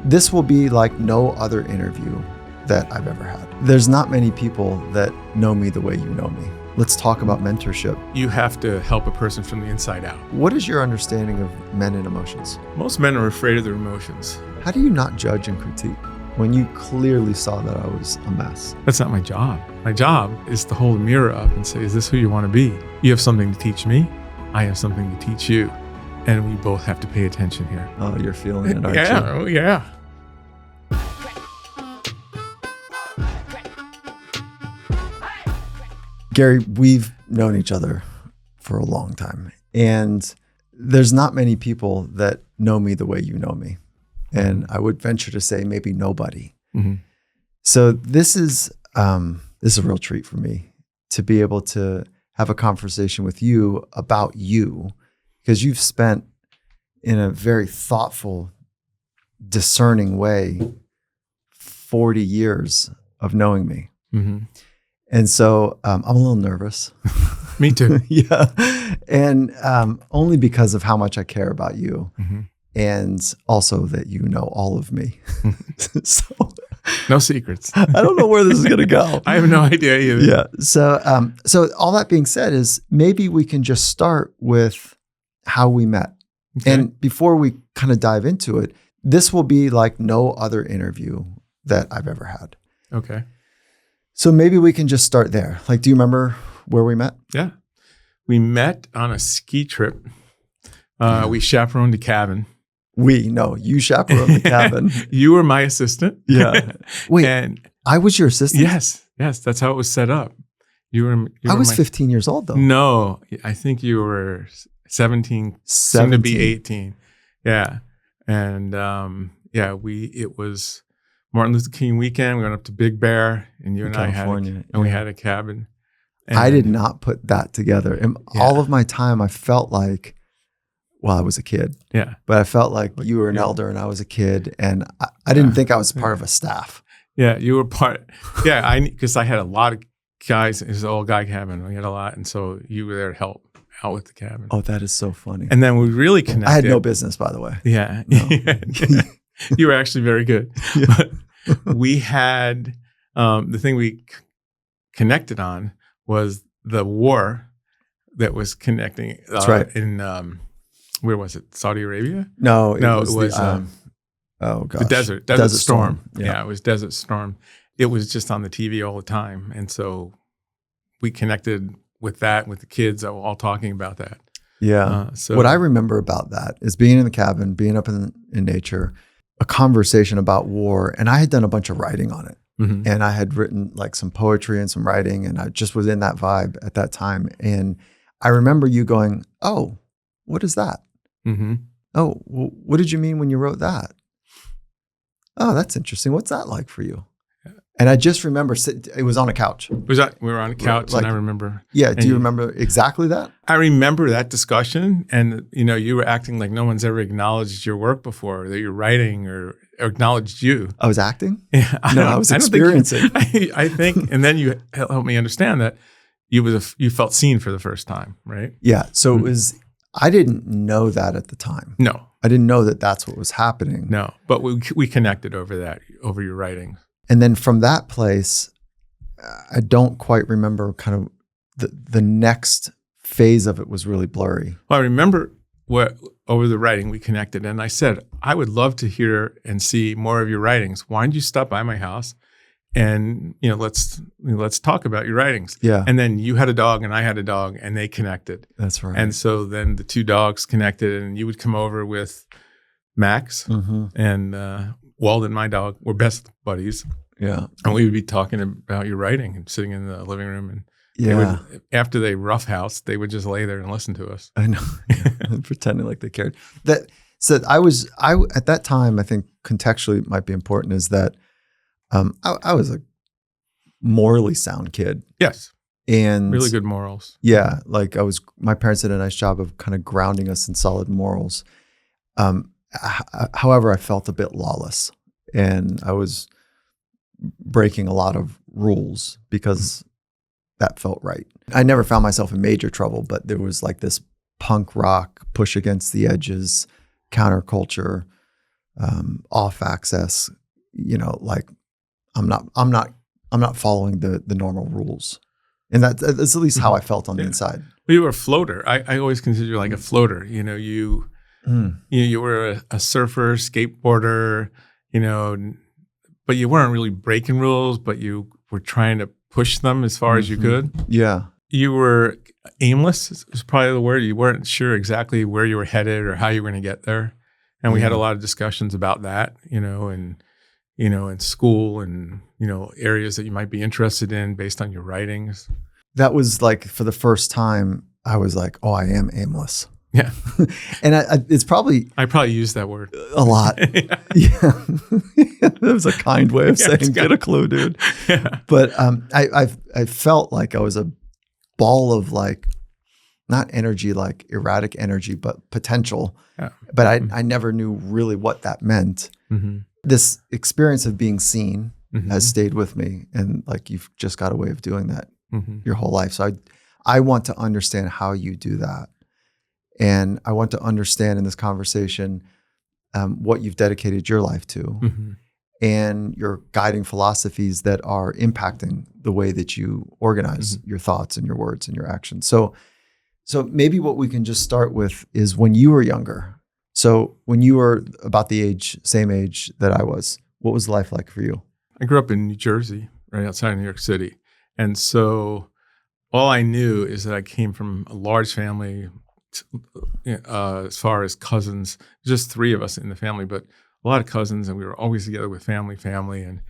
This will be like no other interview that I've ever had. There's not many people that know me the way you know me. Let's talk about mentorship. You have to help a person from the inside out. What is your understanding of men and emotions? Most men are afraid of their emotions. How do you not judge and critique when you clearly saw that I was a mess? That's not my job. My job is to hold a mirror up and say, is this who you want to be? You have something to teach me. I have something to teach you. And we both have to pay attention here. Oh, you're feeling it, aren't you? Yeah, oh, yeah. Gary, we've known each other for a long time, and there's not many people that know me the way you know me. And I would venture to say maybe nobody. Mm-hmm. So this is a real treat for me to be able to have a conversation with you about you, because you've spent in a very thoughtful, discerning way 40 years of knowing me. Mm-hmm. And so I'm a little nervous. Me too. Yeah. And only because of how much I care about you. Mm-hmm. And also that you know all of me. So no secrets. I don't know where this is going to go. I have no idea either. Yeah. So all that being said is maybe we can just start with how we met. Okay. And before we kind of dive into it, this will be like no other interview that I've ever had. Okay. So maybe we can just start there. Like, do you remember where we met? Yeah. We met on a ski trip. We chaperoned a cabin. You chaperoned the cabin. You were my assistant. Yeah. Wait, and I was your assistant? yes, that's how it was set up. You were I was 15 years old though. No, I think you were 17, soon to be 18. Yeah. And it was Martin Luther King weekend. We went up to Big Bear, and you and California, we had a cabin. And I did not put that together. And all of my time, I felt like, well, I was a kid. Yeah. But I felt like you were an elder and I was a kid. And I didn't think I was part of a staff. Yeah, you were part. Yeah, because I had a lot of guys. It was an old guy cabin. We had a lot. And so you were there to help out with the cabin. Oh, that is so funny. And then we really connected. I had no business, by the way. Yeah. No. You were actually very good. Yeah. But we had, the thing we connected on was the war that was connecting. That's right. In, where was it? Saudi Arabia? No, it was oh gosh. the Desert Storm. Yeah. Yeah, it was Desert Storm. It was just on the TV all the time. And so we connected with that, with the kids all talking about that. Yeah. So what I remember about that is being in the cabin, being up in nature, a conversation about war. And I had done a bunch of writing on it. Mm-hmm. And I had written like some poetry and some writing, and I just was in that vibe at that time. And I remember you going, "Oh, what is that? Mm-hmm. Oh, well, what did you mean when you wrote that? Oh, that's interesting. What's that like for you?" And I just remember it was on a couch. We were on a couch, and I remember. Yeah. Do you remember exactly that? I remember that discussion, and you were acting like no one's ever acknowledged your work before, that you're writing or acknowledged you. I was acting? Yeah, I was experiencing. I think, and then you helped me understand that you felt seen for the first time, right? Yeah. So it was. I didn't know that at the time. No, I didn't know that that's what was happening. No, but we connected over your writing. And then from that place, I don't quite remember kind of the next phase of it was really blurry. Well, I remember over the writing we connected, and I said, I would love to hear and see more of your writings. Why don't you stop by my house and let's talk about your writings? Yeah. And then you had a dog and I had a dog, and they connected. That's right. And so then the two dogs connected, and you would come over with Max and Walden, my dog. We're best buddies. Yeah. And we would be talking about your writing and sitting in the living room. And after they roughhouse, they would just lay there and listen to us. I know. Pretending like they cared. So I at that time, I think contextually it might be important is that I was a morally sound kid. Yes. And really good morals. Yeah. Like my parents did a nice job of kind of grounding us in solid morals. However, I felt a bit lawless, and I was breaking a lot of rules because that felt right. I never found myself in major trouble, but there was like this punk rock push against the edges, counterculture off access, like I'm not following the normal rules. And that's at least how I felt on the inside. Well, you were a floater. I always consider you like a floater. You were a surfer, skateboarder, but you weren't really breaking rules, but you were trying to push them as far as you could. Yeah. You were aimless is probably the word. You weren't sure exactly where you were headed or how you were going to get there. And we had a lot of discussions about that, in school and, areas that you might be interested in based on your writings. That was like, for the first time, I was like, oh, I am aimless. Yeah. And it's probably... I probably used that word. A lot. Yeah. That was a kind way of saying, get a clue, dude. Yeah. But I felt like I was a ball of like, not energy, like erratic energy, but potential. Yeah. But I never knew really what that meant. Mm-hmm. This experience of being seen has stayed with me. And like, you've just got a way of doing that your whole life. So I want to understand how you do that. And I want to understand in this conversation what you've dedicated your life to and your guiding philosophies that are impacting the way that you organize your thoughts and your words and your actions. So maybe what we can just start with is when you were younger. So when you were about the same age that I was, what was life like for you? I grew up in New Jersey, right outside of New York City. And so all I knew is that I came from a large family, as far as cousins, just 3 of us in the family, but a lot of cousins, and we were always together with family. And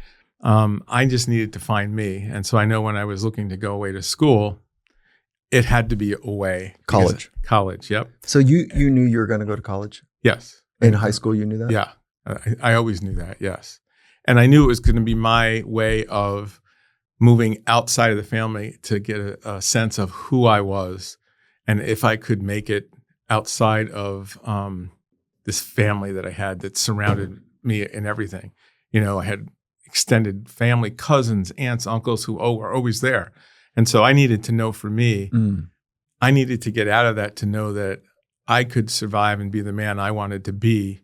I just needed to find me. And so I know when I was looking to go away to school, it had to be away. College, yep. So you knew you were going to go to college? Yes. In high school, you knew that? Yeah. I always knew that, yes. And I knew it was going to be my way of moving outside of the family to get a sense of who I was. And if I could make it outside of this family that I had that surrounded me in everything. I had extended family, cousins, aunts, uncles who were always there. And so I needed to know for me, I needed to get out of that to know that I could survive and be the man I wanted to be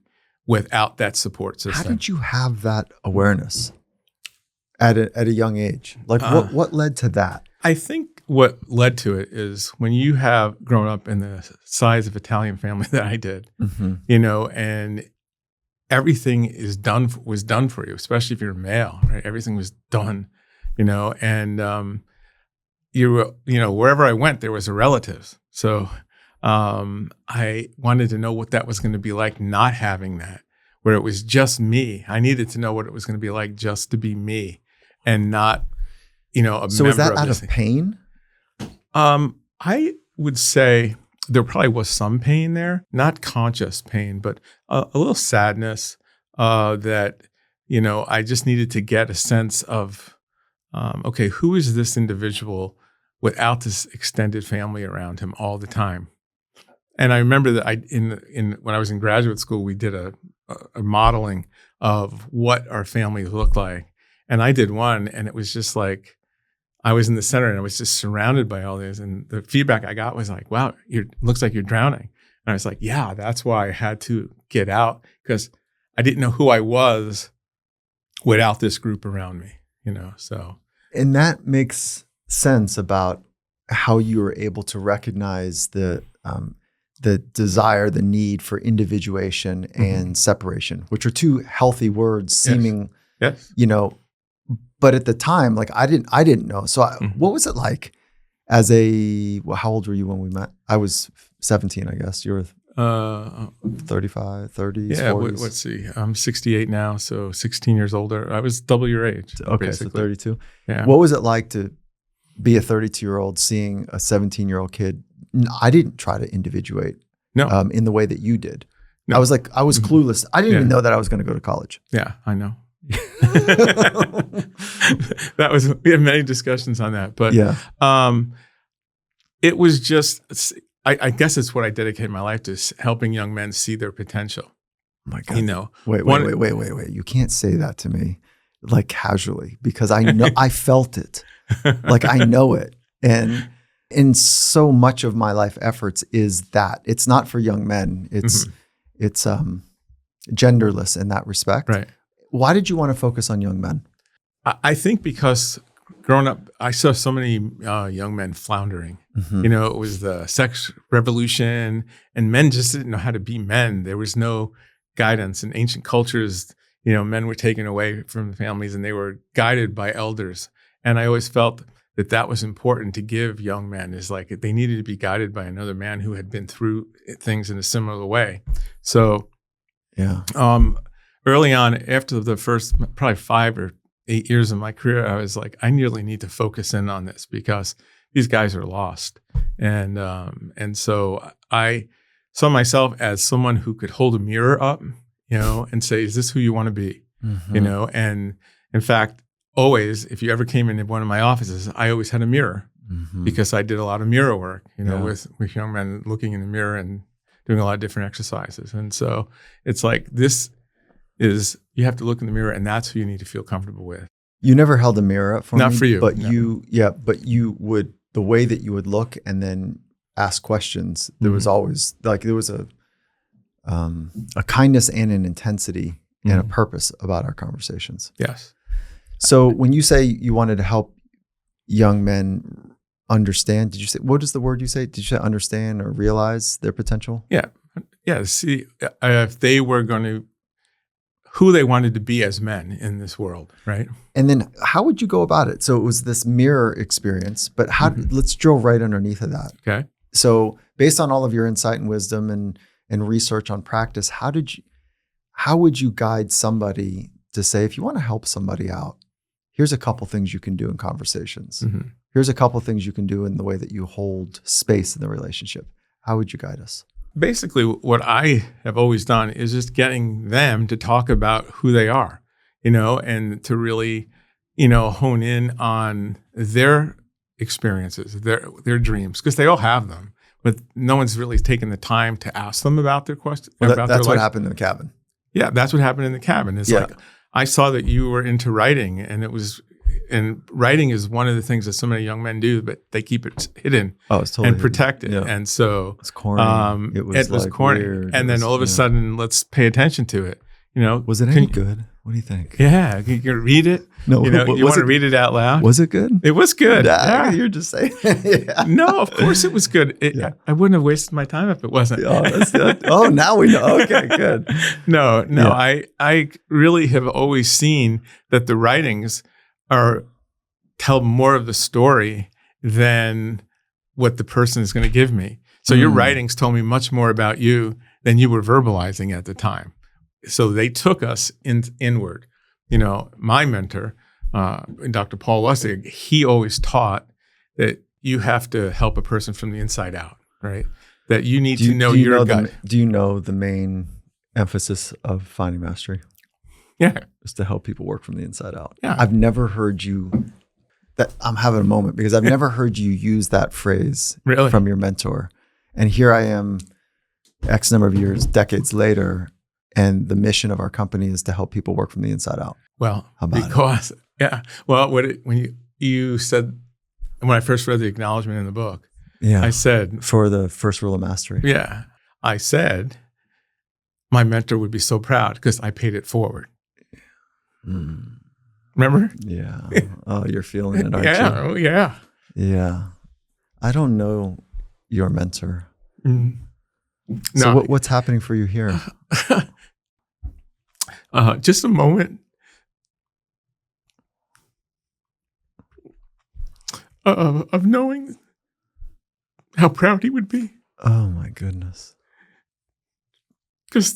without that support system. How did you have that awareness at a young age? Like what led to that? I think what led to it is when you have grown up in the size of Italian family that I did, and everything was done for you, especially if you're male, right? Everything was done, and you were, wherever I went, there was a relative. So I wanted to know what that was going to be like not having that, where it was just me. I needed to know what it was going to be like just to be me and not, a member of this. So was that out of pain? I would say there probably was some pain there, not conscious pain, but a little sadness that, I just needed to get a sense of, okay, who is this individual without this extended family around him all the time? And I remember that when I was in graduate school, we did a modeling of what our families looked like. And I did one, and it was just like, I was in the center and I was just surrounded by all this. And the feedback I got was like, wow, looks like you're drowning. And I was like, yeah, that's why I had to get out, because I didn't know who I was without this group around me, so. And that makes sense about how you were able to recognize the desire, the need for individuation and separation, which are 2 healthy words seeming, yes. But at the time, like I didn't know. So what was it like as how old were you when we met? I was 17, I guess. You were 35, 30s, yeah, 40s. Let's see. I'm 68 now, so 16 years older. I was double your age. Okay, basically. So 32. Yeah. What was it like to be a 32-year-old seeing a 17-year-old kid? I didn't try to individuate in the way that you did. No. I was clueless. I didn't even know that I was going to go to college. Yeah, I know. We had many discussions on that, but it was just, I guess it's what I dedicated my life to, helping young men see their potential. Oh my God. Wait. You can't say that to me like casually, because I know, I felt it. Like I know it. And in so much of my life efforts is that it's not for young men. It's genderless in that respect. Right. Why did you want to focus on young men? I think because growing up, I saw so many young men floundering. Mm-hmm. You know, it was the sex revolution, and men just didn't know how to be men. There was no guidance. In ancient cultures, you know, men were taken away from the families and they were guided by elders. And I always felt that was important to give young men, is like they needed to be guided by another man who had been through things in a similar way. So Yeah. Early on, after the first probably 5 or 8 years of my career, I was like, I nearly need to focus in on this because these guys are lost. And so I saw myself as someone who could hold a mirror up, you know, and say, is this who you want to be? Mm-hmm. You know, and in fact, always, if you ever came into one of my offices, I always had a mirror Mm-hmm. because I did a lot of mirror work, you know, Yeah. with young men looking in the mirror and doing a lot of different exercises. And so it's like, you have to look in the mirror, and that's who you need to feel comfortable with. You never held a mirror up for me. Not for you, But no. you would, the way that you would look and then ask questions, there was always like, there was a kindness and an intensity and a purpose about our conversations. Yes. So when you say you wanted to help young men understand, did you say, what is the word you say? Did you say understand or realize their potential? Yeah. Yeah. See, if they were going to, who they wanted to be as men in this world, right? And then how would you go about it? So it was this mirror experience, but let's drill right underneath of that. Okay. So based on all of your insight and wisdom and research on practice, how would you guide somebody to say, if you want to help somebody out, here's a couple things you can do in conversations. Mm-hmm. Here's a couple things you can do in the way that you hold space in the relationship. How would you guide us? Basically, what I have always done is just getting them to talk about who they are, you know, and to really, you know, hone in on their experiences, their dreams, because they all have them, but no one's really taken the time to ask them about their questions. Well, that's what happened in the cabin. Yeah, that's what happened in the cabin. It's like, I saw that you were into writing, and writing is one of the things that so many young men do, but they keep it hidden and protected. Yeah. And so it's corny. It was like corny. Weird. And then all of a sudden, let's pay attention to it. You know, was it any good? What do you think? Yeah, you can read it. No, you know, you want to read it out loud. Was it good? It was good. Yeah. You're just saying. Yeah. No, of course it was good. I wouldn't have wasted my time if it wasn't. Oh, now we know. Okay, good. No. Yeah. I really have always seen that the writings tell more of the story than what the person is going to give me. So your writings told me much more about you than you were verbalizing at the time. So they took us inward. You know, my mentor, Dr. Paul Lustig, he always taught that you have to help a person from the inside out, right? That you need to know your gut. Do you know the main emphasis of Finding Mastery? Yeah. Is to help people work from the inside out. Yeah. I've never heard you, I'm having a moment because I've never heard you use that phrase from your mentor. And here I am, X number of years, decades later, and the mission of our company is to help people work from the inside out. Well, when you said, when I first read the acknowledgement in the book, I said, for the first rule of mastery. Yeah. I said, my mentor would be so proud because I paid it forward. Remember? Yeah. Oh, you're feeling it, aren't you? Oh, yeah. Yeah. I don't know your mentor. Mm-hmm. So what's happening for you here? Just a moment of knowing how proud he would be. Oh my goodness. Because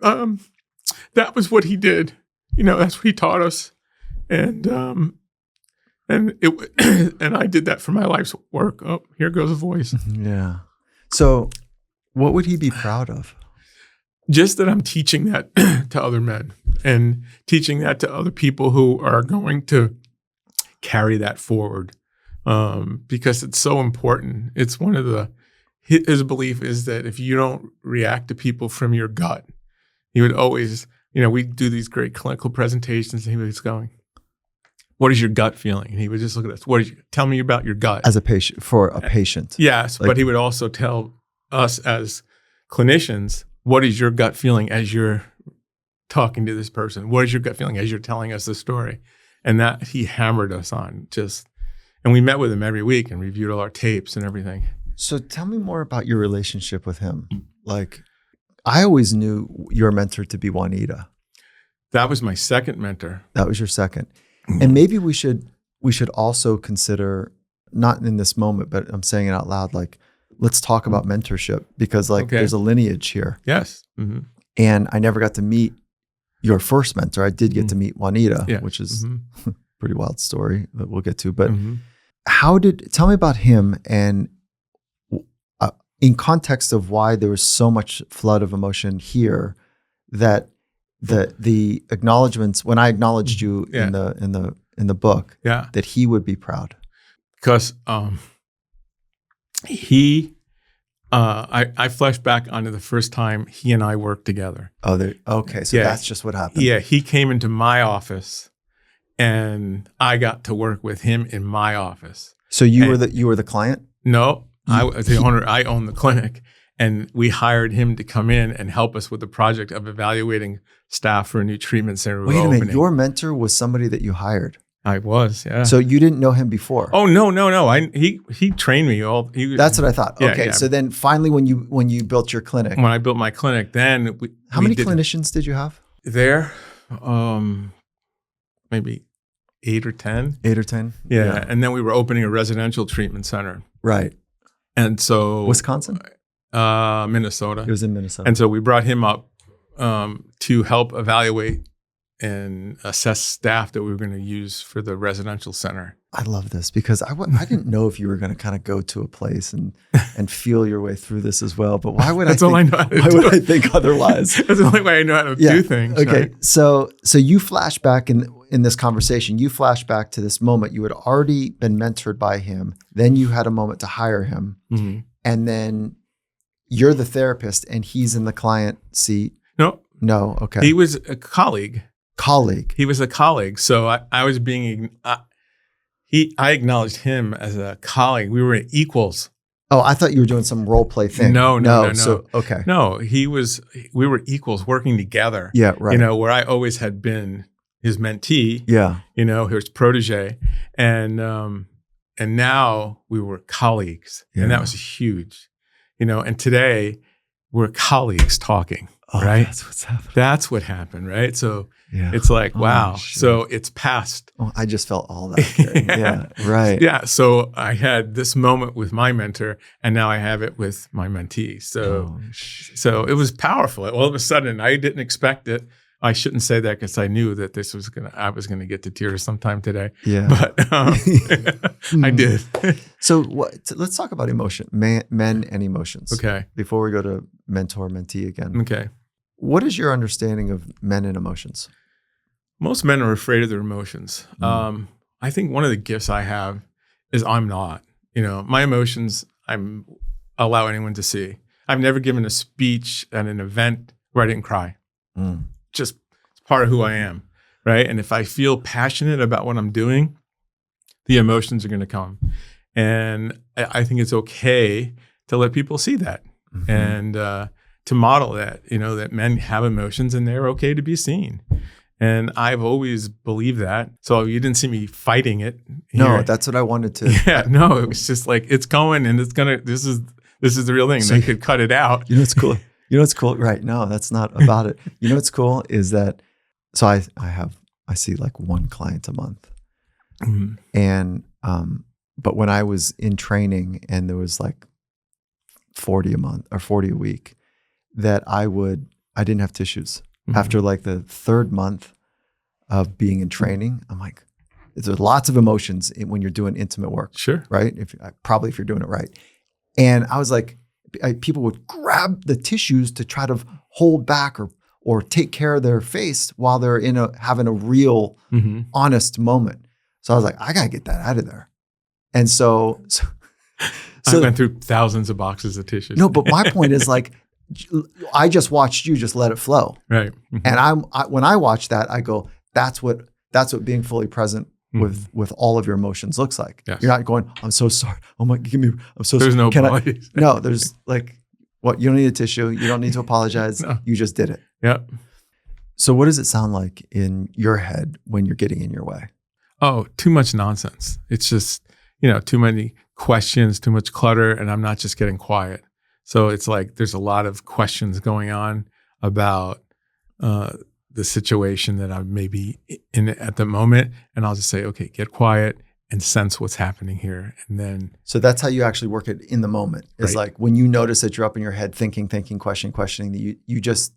that was what he did. You know, that's what he taught us. And and I did that for my life's work. Oh, here goes a voice. Yeah. So what would he be proud of? Just that I'm teaching that to other men and teaching that to other people who are going to carry that forward, because it's so important. It's one of his belief is that if you don't react to people from your gut, he would always, you know, we do these great clinical presentations and he was going, what is your gut feeling? And he would just look at us. Tell me about your gut. As a patient, for a patient. Yes, but he would also tell us as clinicians, what is your gut feeling as you're talking to this person? What is your gut feeling as you're telling us the story? And that he hammered us on and we met with him every week and reviewed all our tapes and everything. So tell me more about your relationship with him. Like, I always knew your mentor to be Juanita. That was my second mentor. That was your second. And maybe we should also consider, not in this moment, but I'm saying it out loud, like, let's talk about mentorship, because like there's a lineage here. Yes. And I never got to meet your first mentor. I did get to meet Juanita, which is a pretty wild story that we'll get to. But tell me about him, and in context of why there was so much flood of emotion here, that the acknowledgments, when I acknowledged you in the book, that he would be proud. Because I flashed back onto the first time he and I worked together. Oh, okay. So that's just what happened. Yeah, he came into my office, and I got to work with him in my office. So you were the client? No, I was the owner. I owned the clinic, and we hired him to come in and help us with the project of evaluating staff for a new treatment center. Wait a minute, your mentor was somebody that you hired? I was, yeah. So you didn't know him before? Oh, no. He trained me. That's what I thought. Okay, so then finally when you built your clinic. When I built my clinic, then How many clinicians did you have? There, maybe 8 or 10. 8 or 10? Yeah, and then we were opening a residential treatment center. Right. And so Wisconsin? Minnesota. It was in Minnesota. And so we brought him up to help evaluate and assess staff that we were going to use for the residential center. I love this, because I didn't know if you were going to kind of go to a place and feel your way through this as well. But why would I think otherwise? That's the only way I know how to do things. Okay. Right? So you flash back in this conversation, you flash back to this moment. You had already been mentored by him. Then you had a moment to hire him. Mm-hmm. And then you're the therapist and he's in the client seat. No. Okay. He was a colleague. He was a colleague. So I was being, I acknowledged him as a colleague. We were equals. Oh, I thought you were doing some role play thing. No. So, okay. No, we were equals working together. Yeah, right. Where I always had been his mentee. Yeah. His protege. And now we were colleagues. Yeah. And that was huge. And today we're colleagues talking. Oh, right? That's what's happening. That's what happened, right? So it's like, wow. So it's past. Oh, I just felt all that. Yeah, right. Yeah. So I had this moment with my mentor, and now I have it with my mentee. So, so it was powerful. All of a sudden, I didn't expect it. I shouldn't say that because I knew that I was gonna get to tears sometime today. Yeah, but I did. So let's talk about emotion, men and emotions. Okay. Before we go to mentor mentee again. Okay. What is your understanding of men and emotions? Most men are afraid of their emotions. I think one of the gifts I have is I'm not. My emotions I'm allow anyone to see. I've never given a speech at an event where I didn't cry. Just it's part of who I am, right? And if I feel passionate about what I'm doing, the emotions are going to come. And I think it's okay to let people see that and to model that, that men have emotions and they're okay to be seen. And I've always believed that. So you didn't see me fighting it. No, that's what I wanted to. Yeah, no, it was just like, it's going and it's going to, this is the real thing. So they could cut it out. It's cool. What's cool? Right. No, that's not about it. What's cool is that, so I see like one client a month. Mm-hmm. And, but when I was in training and there was like 40 a month or 40 a week, that I didn't have tissues. Mm-hmm. After like the third month of being in training, I'm like, there's lots of emotions when you're doing intimate work. Sure. Right. If you're doing it right. And I was like, people would grab the tissues to try to hold back or take care of their face while they're having a real honest moment. So I was like, I got to get that out of there. And so I went through thousands of boxes of tissues. No, but my point is like, I just watched you just let it flow. Right. Mm-hmm. And when I watch that, I go, that's what being fully present with all of your emotions looks like. Yes. You're not going, I'm so sorry. Oh my, I'm so there's sorry. No apologies. No, there's like, what? You don't need a tissue. You don't need to apologize. No. You just did it. Yep. So what does it sound like in your head when you're getting in your way? Oh, too much nonsense. It's just, too many questions, too much clutter, and I'm not just getting quiet. So it's like there's a lot of questions going on about the situation that I may be in at the moment. And I'll just say, okay, get quiet and sense what's happening here. And then. So that's how you actually work it in the moment. It's Right. like when you notice that you're up in your head thinking, questioning, you just,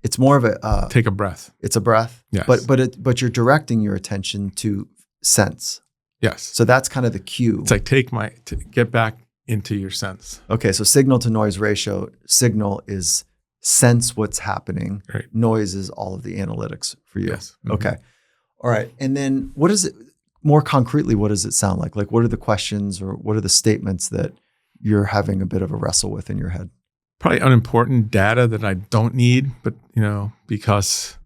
it's more of a. Take a breath. It's a breath. Yes. But you're directing your attention to sense. Yes. So that's kind of the cue. It's like to get back into your sense. Okay. So signal to noise ratio, signal is sense what's happening. Right. Noise is all of the analytics for you. Yes. Mm-hmm. Okay. All right. And then what is it more concretely? What does it sound like? Like what are the questions or what are the statements that you're having a bit of a wrestle with in your head? Probably unimportant data that I don't need, but because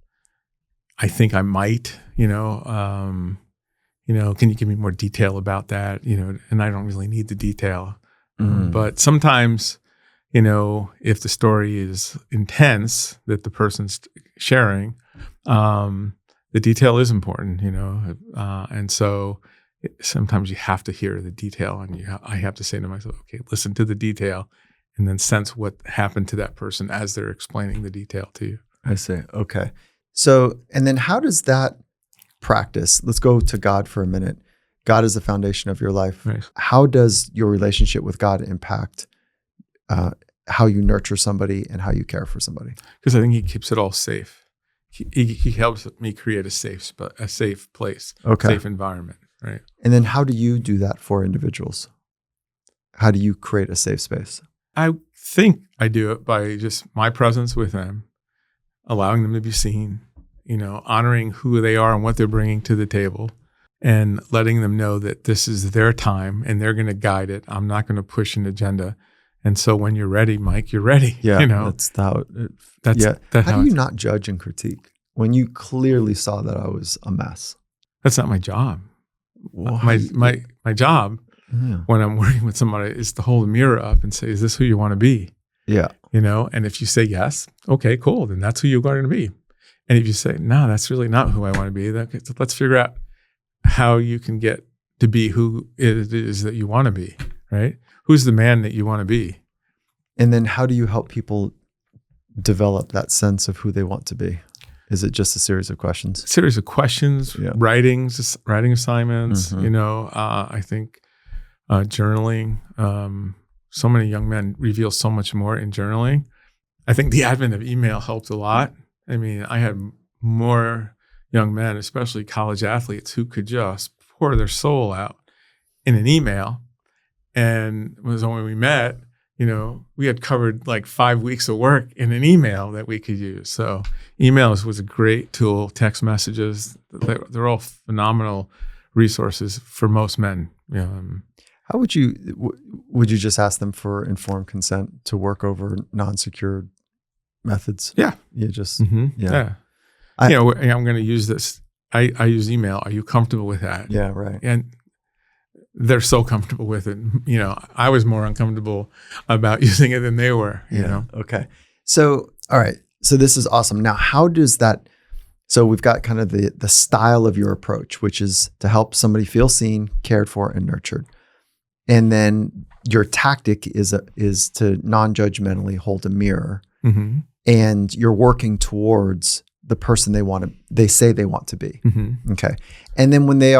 I think I might, can you give me more detail about that? And I don't really need the detail. But sometimes, if the story is intense that the person's sharing, the detail is important, and so sometimes you have to hear the detail, and I have to say to myself, okay, listen to the detail, and then sense what happened to that person as they're explaining the detail to you. I see. Okay. So, and then how does that practice, let's go to God for a minute. God is the foundation of your life. Right. How does your relationship with God impact how you nurture somebody and how you care for somebody? Because I think he keeps it all safe. He helps me create a safe place, Okay. safe environment, right? And then how do you do that for individuals? How do you create a safe space? I think I do it by just my presence with them, allowing them to be seen, honoring who they are and what they're bringing to the table, and letting them know that this is their time and they're going to guide it. I'm not going to push an agenda. And so when you're ready, Mike, you're ready. Yeah, How do you not judge and critique when you clearly saw that I was a mess? That's not my job. Well, My job when I'm working with somebody is to hold a mirror up and say, is this who you want to be? Yeah. And if you say yes, okay, cool. Then that's who you're going to be. And if you say, no, that's really not who I want to be, so let's figure out how you can get to be who it is that you want to be, right? Who's the man that you want to be? And then how do you help people develop that sense of who they want to be? Is it just a series of questions? Series of questions, writing assignments, I think journaling. So many young men reveal so much more in journaling. I think the advent of email helped a lot. I mean, I had more young men, especially college athletes, who could just pour their soul out in an email. And it was when we met, we had covered like 5 weeks of work in an email that we could use. So emails was a great tool, text messages, they're all phenomenal resources for most men. How would you just ask them for informed consent to work over non-secured methods? Yeah. You just, yeah. I'm going to use this. I use email. Are you comfortable with that? Yeah, right. And they're so comfortable with it. I was more uncomfortable about using it than they were, Okay. So, all right. So this is awesome. Now, how does that, so we've got kind of the style of your approach, which is to help somebody feel seen, cared for, and nurtured. And then your tactic is to non-judgmentally hold a mirror, and you're working towards the person they say they want to be. Okay. And then when they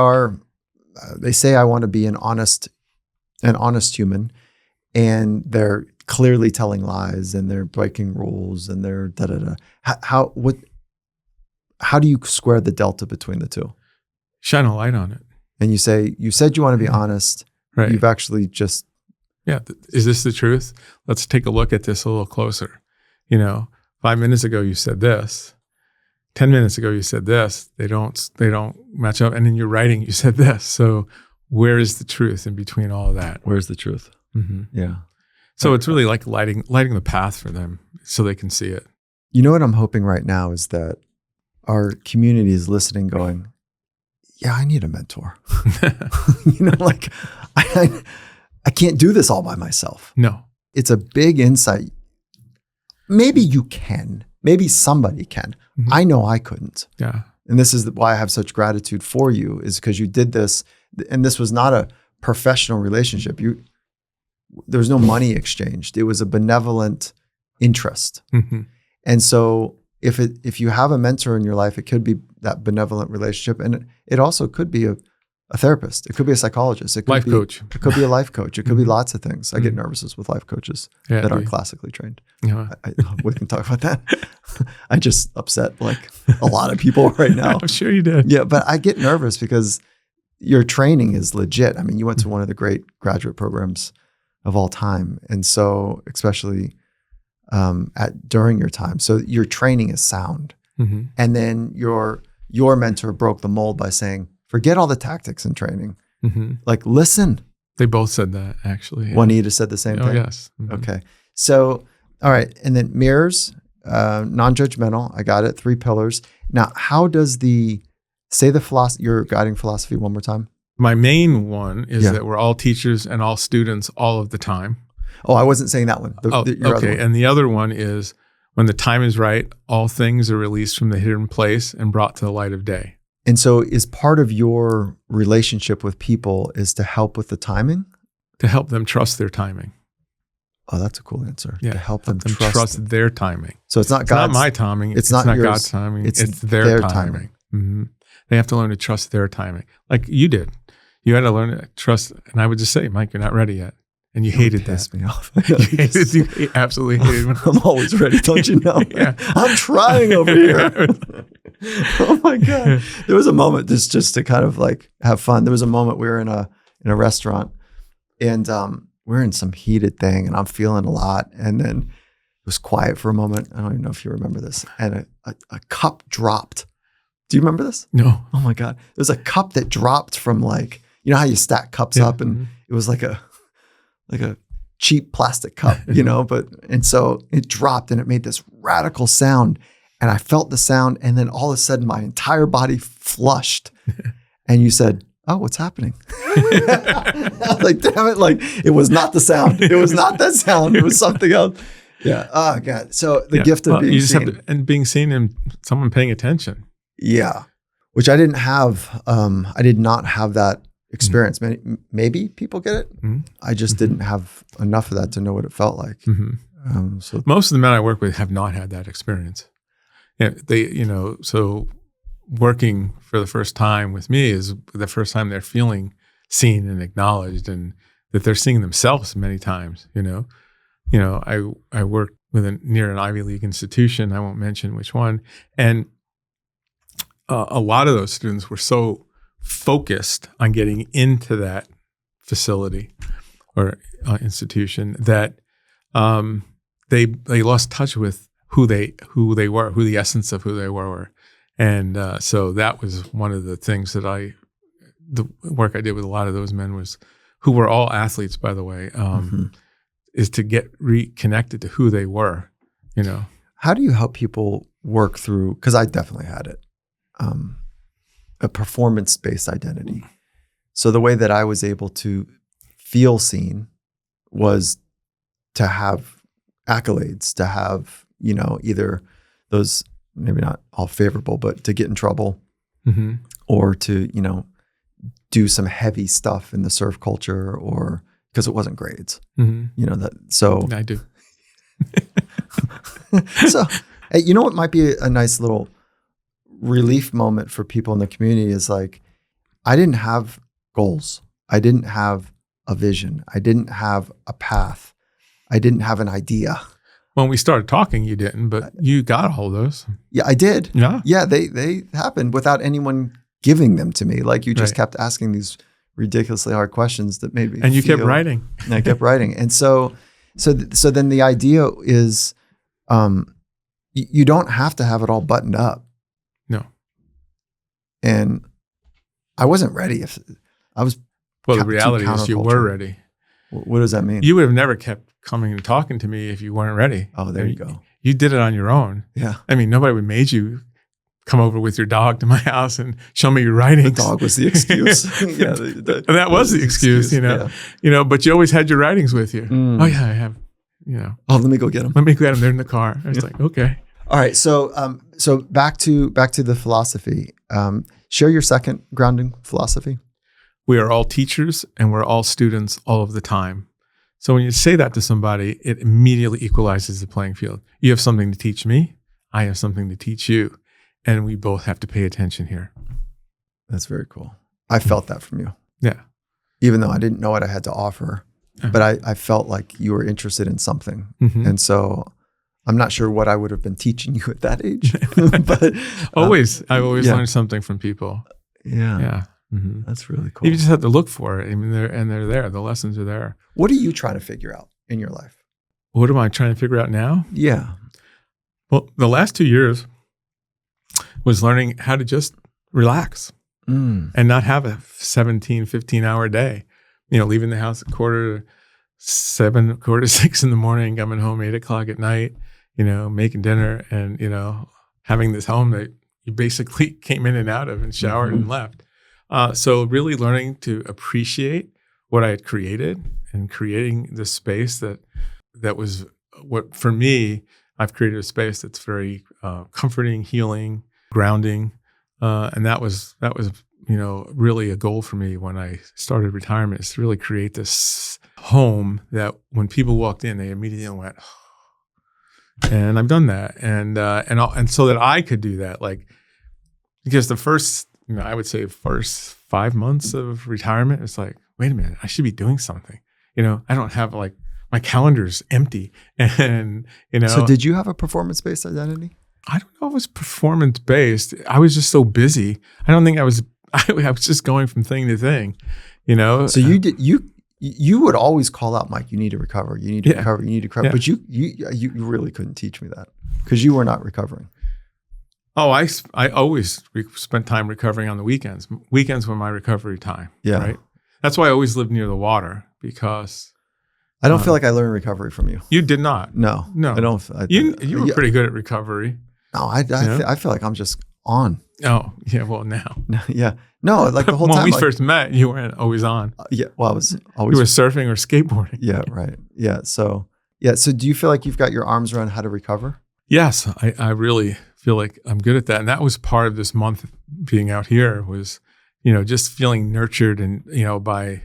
say, I want to be an honest human, and they're clearly telling lies and they're breaking rules and they're da-da-da. How do you square the delta between the two? Shine a light on it. And you say, you said you want to be honest. Right. You've actually just. Yeah. Is this the truth? Let's take a look at this a little closer. 5 minutes ago, you said this. 10 minutes ago, you said this. They don't match up. And in your writing, you said this. So where is the truth in between all of that? Where's the truth? Yeah. So it's really like lighting the path for them so they can see it. You know what I'm hoping right now is that our community is listening going, yeah, I need a mentor. I can't do this all by myself. No. It's a big insight. Maybe you can. Maybe somebody can. I know I couldn't. Yeah. And this is why I have such gratitude for you, is because you did this, and this was not a professional relationship. There was no money exchanged. It was a benevolent interest. Mm-hmm. And so if you have a mentor in your life, it could be that benevolent relationship, and it also could be a therapist. It could be a psychologist. It could Life be, coach. It could be a life coach. It could be Mhm. lots of things. I get Mhm. nervous with life coaches Yeah, that aren't dude. classically trained. Yeah. We can talk about that. I just upset like a lot of people right now. I'm sure you did. Yeah, but I get nervous because your training is legit. I mean, you went to one of the great graduate programs of all time. And so especially during your time. So your training is sound. Mm-hmm. And then your mentor broke the mold by saying, forget all the tactics in training. Mm-hmm. Like, listen. They both said that, actually. Yeah. Juanita said the same Oh, thing. yes. Mhm. Okay. So, all right. And then mirrors, non-judgmental. I got it. 3 pillars. Now, how does your guiding philosophy one more time? My main one is Yeah. that we're all teachers and all students all of the time. Oh, I wasn't saying that one. Your other Okay. one. And the other one is when the time is right, all things are released from the hidden place and brought to the light of day. And so is part of your relationship with people is to help with the timing? To help them trust their timing. Oh, that's a cool answer. Yeah. To help them Trust trust. their timing. So it's not It's not God's. my timing. it's not yours. God's timing. It's It's their their timing. timing. Mhm. They have to learn to trust their timing, like you did. You had to learn to trust. And I would just say, Mike, you're not ready yet. And you hated that. Pissed me off. You absolutely hated it. I'm always ready, don't you know? Yeah. I'm trying over here. Oh my God. There was a moment just to kind of like have fun. There was a moment we were in a restaurant and we're in some heated thing and I'm feeling a lot. And then it was quiet for a moment. I don't even know if you remember this. And a cup dropped. Do you remember this? No. Oh my God. It was a cup that dropped from like, you know how you stack cups Yeah. up and Mhm. it was like a cheap plastic cup, and so it dropped and it made this radical sound and I felt the sound and then all of a sudden my entire body flushed and you said, oh, what's happening? I was like, damn it. Like it was not the sound. It was not that sound. It was something else. Yeah. Oh God. So the gift of being seen. And being seen and someone paying attention. Yeah. Which I didn't have. I did not have that experience. Maybe people get it. Mm-hmm. I just didn't have enough of that to know what it felt like. Mm-hmm. So Most of the men I work with have not had that experience. Yeah, so working for the first time with me is the first time they're feeling seen and acknowledged, and that they're seeing themselves many times. I work near an Ivy League institution. I won't mention which one, and a lot of those students were so focused on getting into that facility or institution that they lost touch with who they were, who the essence of who they were. And so that was one of the things that the work I did with a lot of those men was, who were all athletes, by the way, is to get reconnected to who they were, How do you help people work through, because I definitely had it, a performance-based identity. So the way that I was able to feel seen was to have accolades, to have, either those, maybe not all favorable, but to get in trouble or to, do some heavy stuff in the surf culture, or because it wasn't grades, so I do. So, you know what might be a nice little relief moment for people in the community is like, I didn't have goals. I didn't have a vision. I didn't have a path. I didn't have an idea. When we started talking, you didn't, but you got all those. Yeah, I did. Yeah. Yeah, they happened without anyone giving them to me. Like you just Right. kept asking these ridiculously hard questions that made me And you kept feel- writing. And I kept writing. And so then the idea is you don't have to have it all buttoned up. No. And I wasn't ready. If I was, Well, the too reality is you were counterculture. ready. what does that mean? You would have never kept coming and talking to me if you weren't ready. Oh, there you go. You did it on your own. Yeah. I mean, nobody would made you come over with your dog to my house and show me your The writings. dog was the excuse. Yeah, That was the excuse, yeah. but you always had your writings with you. Mm. Oh yeah, I have, Oh, let me go get him. let me get them. They're in the car. I was like, okay. All right. So back to the philosophy. Share your second grounding philosophy. We are all teachers and we're all students all of the time. So when you say that to somebody, it immediately equalizes the playing field. You have something to teach me. I have something to teach you. And we both have to pay attention here. That's very cool. I felt that from you. Yeah. Even though I didn't know what I had to offer, but I felt like you were interested in something. Mm-hmm. And so I'm not sure what I would have been teaching you at that age. But I've always learned something from people. Yeah. Yeah. Mm-hmm. That's really cool. You just have to look for it. I mean, they're there. The lessons are there. What are you trying to figure out in your life? What am I trying to figure out now? Yeah. Well, the last 2 years was learning how to just relax and not have a 17, 15-hour day. Leaving the house at 5:45, 5:45 in the morning, coming home 8:00 at night, making dinner and, having this home that you basically came in and out of and showered and left. So really learning to appreciate what I had created and creating this space that was what, for me, I've created a space that's very comforting, healing, grounding. And that was really a goal for me when I started retirement, is to really create this home that when people walked in, they immediately went, oh. And I've done that. And so that I could do that, because the first, I would say first 5 months of retirement, it's like, wait a minute, I should be doing something. I don't have my calendar's empty. And, So did you have a performance-based identity? I don't know if it was performance-based. I was just so busy. I don't think I was just going from thing to thing, So you would always call out, Mike, you need to recover. You need to recover. You need to recover. Yeah. But you really couldn't teach me that because you were not recovering. Oh, I always spent time recovering on the weekends. Weekends were my recovery time. Yeah. Right. That's why I always lived near the water, because I don't feel like I learned recovery from you. You did not. No. I don't. You were pretty good at recovery. No, I feel like I'm just on. Oh, yeah. Well, now. Yeah. No, like the whole when time. When we first met, you weren't always on. Yeah. Well, I was always. You were surfing or skateboarding. Yeah. Right. Yeah. So do you feel like you've got your arms around how to recover? Yes. I really feel like I'm good at that. And that was part of this month being out here was, just feeling nurtured and, by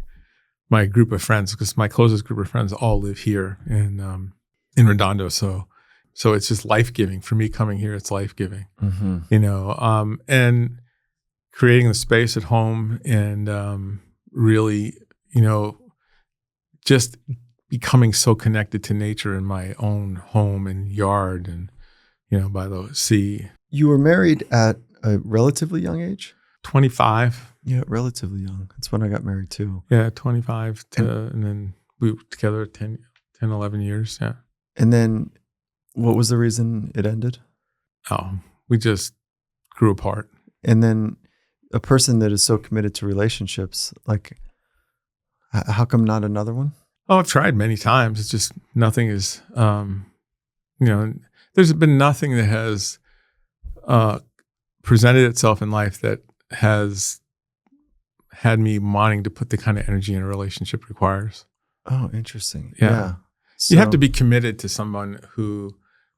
my group of friends, because my closest group of friends all live here in Redondo. So it's just life-giving. For me coming here, it's life-giving, and creating the space at home and really, just becoming so connected to nature in my own home and yard and, by the sea. You were married at a relatively young age? 25. Yeah, relatively young. That's when I got married too. Yeah, 25 and then we were together 10, 11 years. Yeah. And then what was the reason it ended? Oh, we just grew apart. And then a person that is so committed to relationships, how come not another one? Oh, I've tried many times. It's just nothing is, there's been nothing that has presented itself in life that has had me wanting to put the kind of energy in a relationship requires. Oh, interesting. Yeah. So, you have to be committed to someone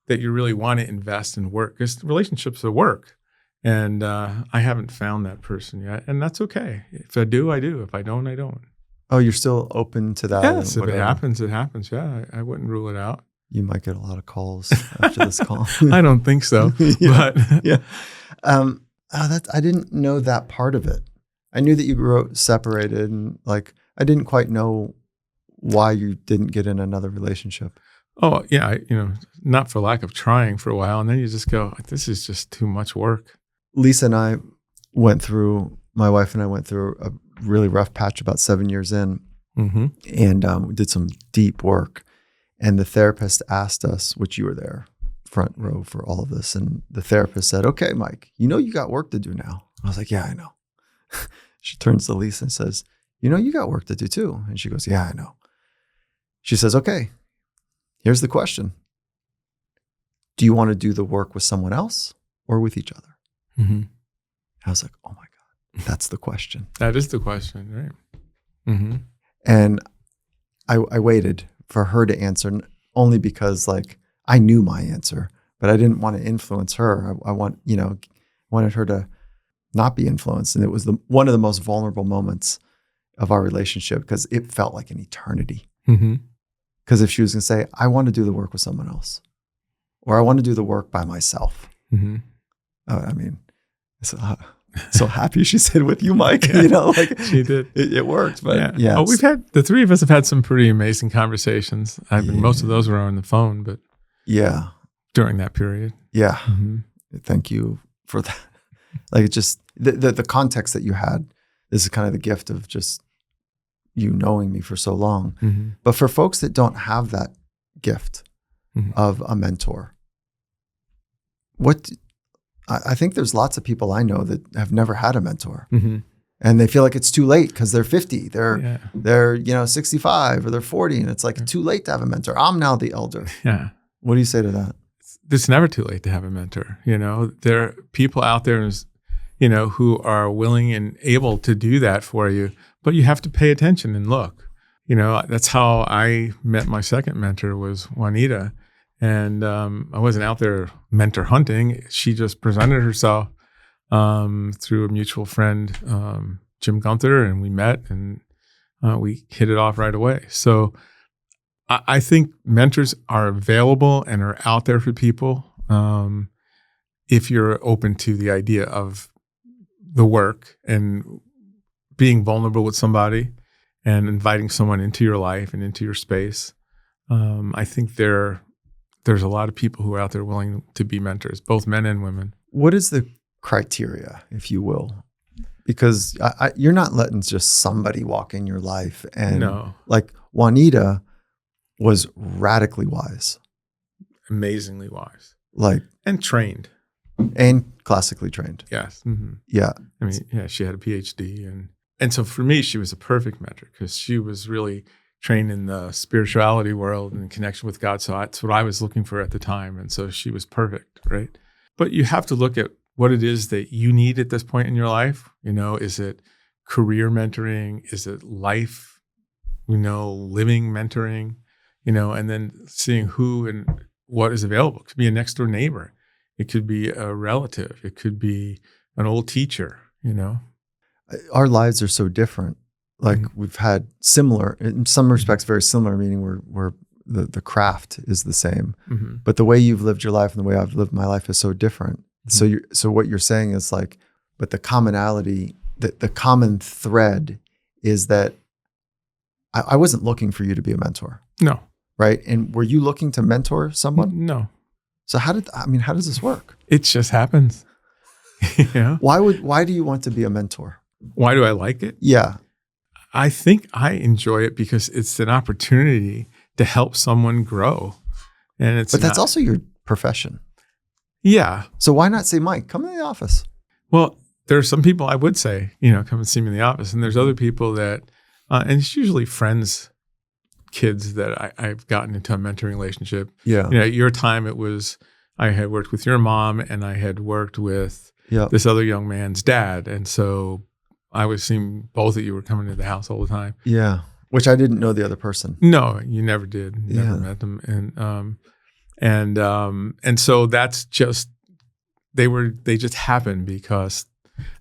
that you really want to invest in work, because relationships are work. And I haven't found that person yet. And that's okay. If I do, I do. If I don't, I don't. Oh, you're still open to that? Yes, if it happens, it happens. Yeah, I wouldn't rule it out. You might get a lot of calls after this call. I don't think so. Yeah. But yeah. I didn't know that part of it. I knew that you separated, and I didn't quite know why you didn't get in another relationship. Oh, yeah. Not for lack of trying for a while. And then you just go, this is just too much work. Lisa and I my wife and I went through a really rough patch about 7 years in, and we did some deep work. And the therapist asked us, which you were there, front row for all of this. And the therapist said, okay, Mike, you got work to do now. I was like, yeah, I know. She turns to Lisa and says, you got work to do too. And she goes, yeah, I know. She says, okay, here's the question. Do you want to do the work with someone else or with each other? Mm-hmm. I was like, oh my God, that's the question. That is the question, right? Mm-hmm. And I waited for her to answer, only because I knew my answer, but I didn't want to influence her. I wanted her to not be influenced. And it was one of the most vulnerable moments of our relationship because it felt like an eternity. Mm-hmm. Because if she was going to say, I want to do the work with someone else, or I want to do the work by myself. Mm-hmm. I mean, so happy she said with you, Mike. Yeah, she did. It worked. But yeah. Oh, the three of us have had some pretty amazing conversations. I mean, most of those were on the phone, but during that period. Yeah. Mm-hmm. Thank you for that. Like it just the context that you had. This is kind of the gift of just you knowing me for so long. Mm-hmm. But for folks that don't have that gift of a mentor, I think there's lots of people I know that have never had a mentor, and they feel like it's too late because they're 50, they're 65 or they're 40, and it's like too late to have a mentor. I'm now the elder. Yeah. What do you say to that? It's never too late to have a mentor. There are people out there, who are willing and able to do that for you, but you have to pay attention and look. That's how I met my second mentor was Juanita. And I wasn't out there mentor hunting. She just presented herself through a mutual friend, Jim Gunther, and we met and we hit it off right away. So I think mentors are available and are out there for people if you're open to the idea of the work and being vulnerable with somebody and inviting someone into your life and into your space. I think there's a lot of people who are out there willing to be mentors, both men and women. What is the criteria, if you will? Because you're not letting just somebody walk in your life. And like Juanita was radically wise. Amazingly wise. And trained. And classically trained. Yes. Mm-hmm. Yeah. I mean, she had a PhD. And so for me, she was a perfect mentor because she was really trained in the spirituality world and connection with God. So that's what I was looking for at the time. And so she was perfect, right? But you have to look at what it is that you need at this point in your life. Is it career mentoring? Is it life, living mentoring? And then seeing who and what is available. It could be a next door neighbor. It could be a relative. It could be an old teacher, Our lives are so different. Like we've had similar, in some respects, very similar, meaning where the craft is the same, but the way you've lived your life and the way I've lived my life is so different. So what you're saying is like, but the commonality, the common thread is that I wasn't looking for you to be a mentor. No. Right. And were you looking to mentor someone? No. So how does this work? It just happens. Why do you want to be a mentor? Why do I like it? Yeah. I think I enjoy it because it's an opportunity to help someone grow. But that's also your profession. Yeah. So why not say, Mike, come in the office? Well, there are some people I would say, come and see me in the office. And there's other people that, and it's usually friends, kids that I've gotten into a mentoring relationship. Yeah. At your time, I had worked with your mom and I had worked with this other young man's dad. And so I was seeing both of you were coming to the house all the time. Yeah. Which I didn't know the other person. No, you never did. You never met them. And so that's just, they just happened because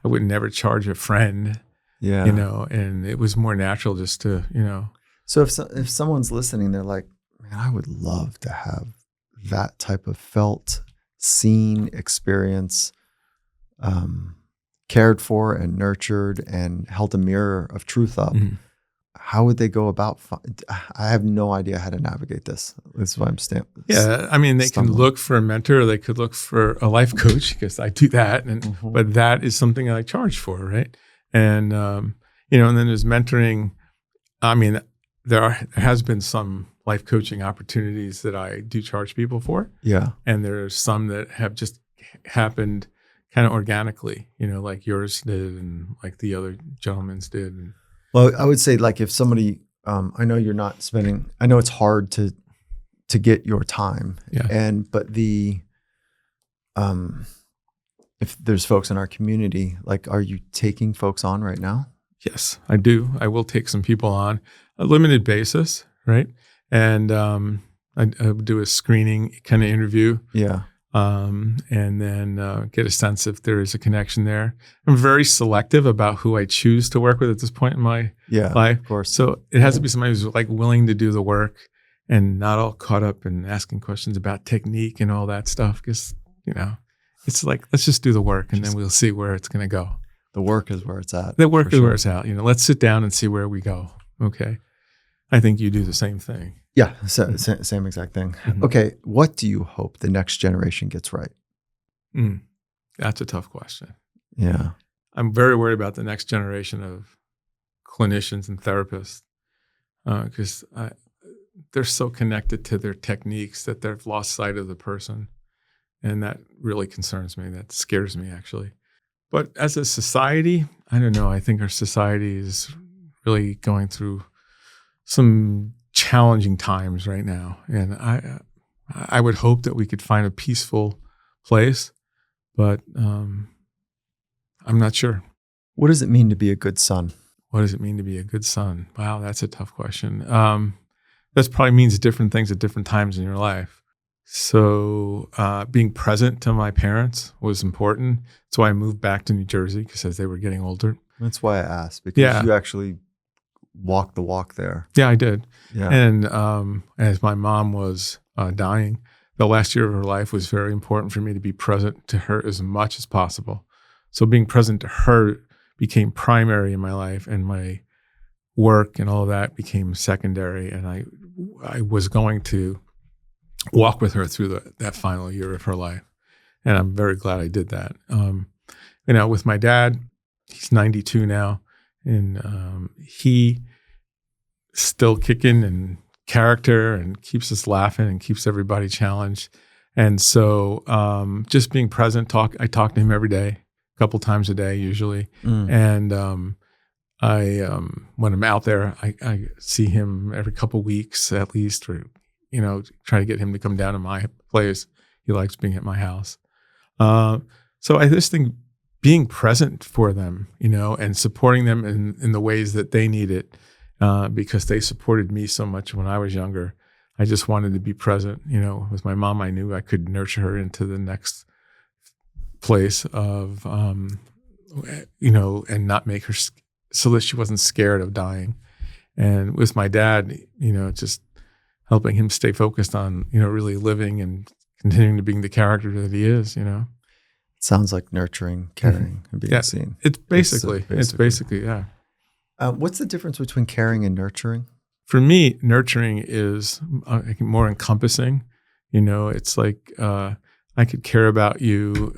I would never charge a friend, and it was more natural just to, So if someone's listening, they're like, man, I would love to have that type of felt, seen experience, cared for and nurtured and held a mirror of truth up. How would they go about? I have no idea how to navigate this. That's why I'm stamped. Yeah, I mean, they can look for a mentor, or they could look for a life coach because I do that, but that is something I charge for, right? And and then there's mentoring. I mean, there has been some life coaching opportunities that I do charge people for. Yeah, and there's some that have just happened kind of organically, like yours did, and like the other gentleman's did. Well, I would say like if somebody, I know you're not spending, I know it's hard to get your time. Yeah. But if there's folks in our community, like, are you taking folks on right now? Yes, I do. I will take some people on a limited basis, right? And I do a screening kind of interview. Yeah. and then get a sense if there is a connection there. I'm very selective about who I choose to work with at this point in my life. Of course. So it has to be somebody who's like willing to do the work and not all caught up in asking questions about technique and all that stuff. Because, it's like, let's just do the work and then we'll see where it's going to go. The work is where it's at. The work is where it's at. Let's sit down and see where we go. Okay. I think you do the same thing. Yeah, same exact thing. Mm-hmm. Okay, what do you hope the next generation gets right? That's a tough question. Yeah. I'm very worried about the next generation of clinicians and therapists because they're so connected to their techniques that they've lost sight of the person. And that really concerns me. That scares me, actually. But as a society, I don't know. I think our society is really going through some challenging times right now. And I would hope that we could find a peaceful place, but I'm not sure. What does it mean to be a good son? What does it mean to be a good son? Wow, that's a tough question. That probably means different things at different times in your life. So being present to my parents was important. That's why I moved back to New Jersey, because as they were getting older. That's why I asked, because you actually walked the walk there. Yeah, I did. Yeah. And as my mom was dying, the last year of her life was very important for me to be present to her as much as possible. So being present to her became primary in my life, and my work and all of that became secondary. And I was going to walk with her through that final year of her life. And I'm very glad I did that. With my dad, he's 92 now, and he still kicking and character and keeps us laughing and keeps everybody challenged. And so just being present, I talk to him every day, a couple times a day usually. And when I'm out there, I see him every couple weeks at least, or try to get him to come down to my place. He likes being at my house. So I just think being present for them, and supporting them in the ways that they need it, because they supported me so much when I was younger. I just wanted to be present. With my mom, I knew I could nurture her into the next place of, and not make her so that she wasn't scared of dying. And with my dad, just helping him stay focused on, really living and continuing to being the character that he is, It sounds like nurturing, caring, and being seen. It's basically, yeah. What's the difference between caring and nurturing? For me, nurturing is more encompassing. It's like I could care about you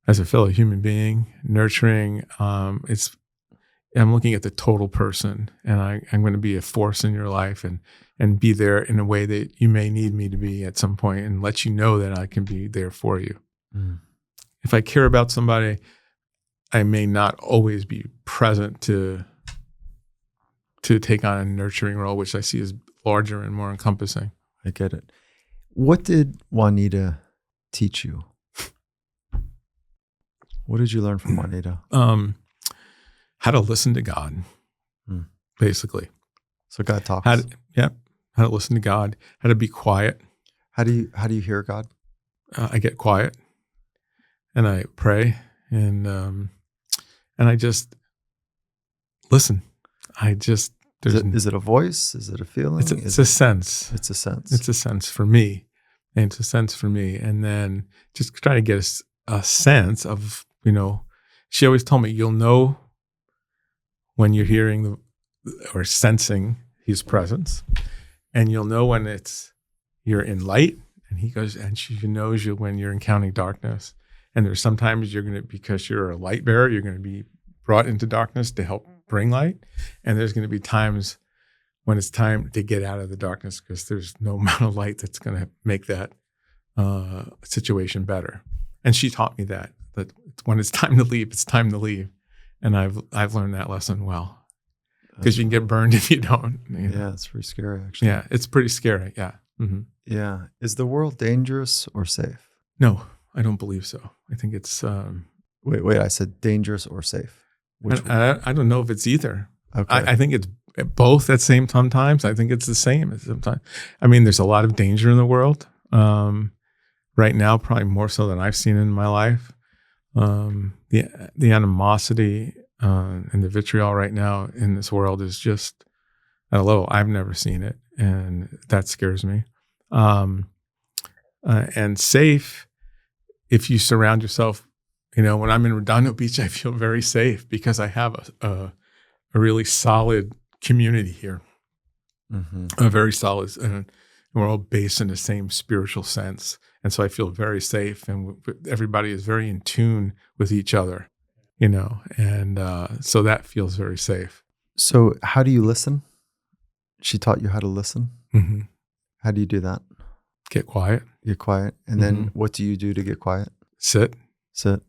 as a fellow human being. Nurturing, I'm looking at the total person, and I'm going to be a force in your life and be there in a way that you may need me to be at some point, and let you know that I can be there for you. If I care about somebody, I may not always be present to take on a nurturing role, which I see as larger and more encompassing. I get it. What did Juanita teach you? What did you learn from Juanita? How to listen to God, basically. So God talks. How to listen to God. How to be quiet. How do you hear God? I get quiet, and I pray, and I just listen. Is it a voice? Is it a feeling? It's a sense. It's a sense. It's a sense for me, and it's a sense for me. And then just try to get a sense of, she always told me, you'll know when you're hearing or sensing his presence, and you'll know when you're in light. And he goes, and she knows you when you're encountering darkness. And there's sometimes because you're a light bearer, you're going to be brought into darkness to help bring light. And there's going to be times when it's time to get out of the darkness, because there's no amount of light that's going to make that situation better. And she taught me that when it's time to leave, it's time to leave. And I've learned that lesson well, because you can get burned if you don't. Yeah, it's pretty scary, actually. Yeah, it's pretty scary. Yeah. Mm-hmm. Yeah. Is the world dangerous or safe? No, I don't believe so. I think it's... Wait, I said dangerous or safe? I don't know if it's either. Okay. I think it's both at same sometimes. I think it's the same at sometimes. I mean, there's a lot of danger in the world. right now, probably more so than I've seen in my life. The animosity and the vitriol right now in this world is just at a level I've never seen it, and that scares me. And safe, if you surround yourself, when I'm in Redondo Beach, I feel very safe because I have a really solid community here, a very solid, and we're all based in the same spiritual sense. And so I feel very safe, and everybody is very in tune with each other, and so that feels very safe. So how do you listen? She taught you how to listen? Mm-hmm. How do you do that? Get quiet. Get quiet. And then what do you do to get quiet? Sit. And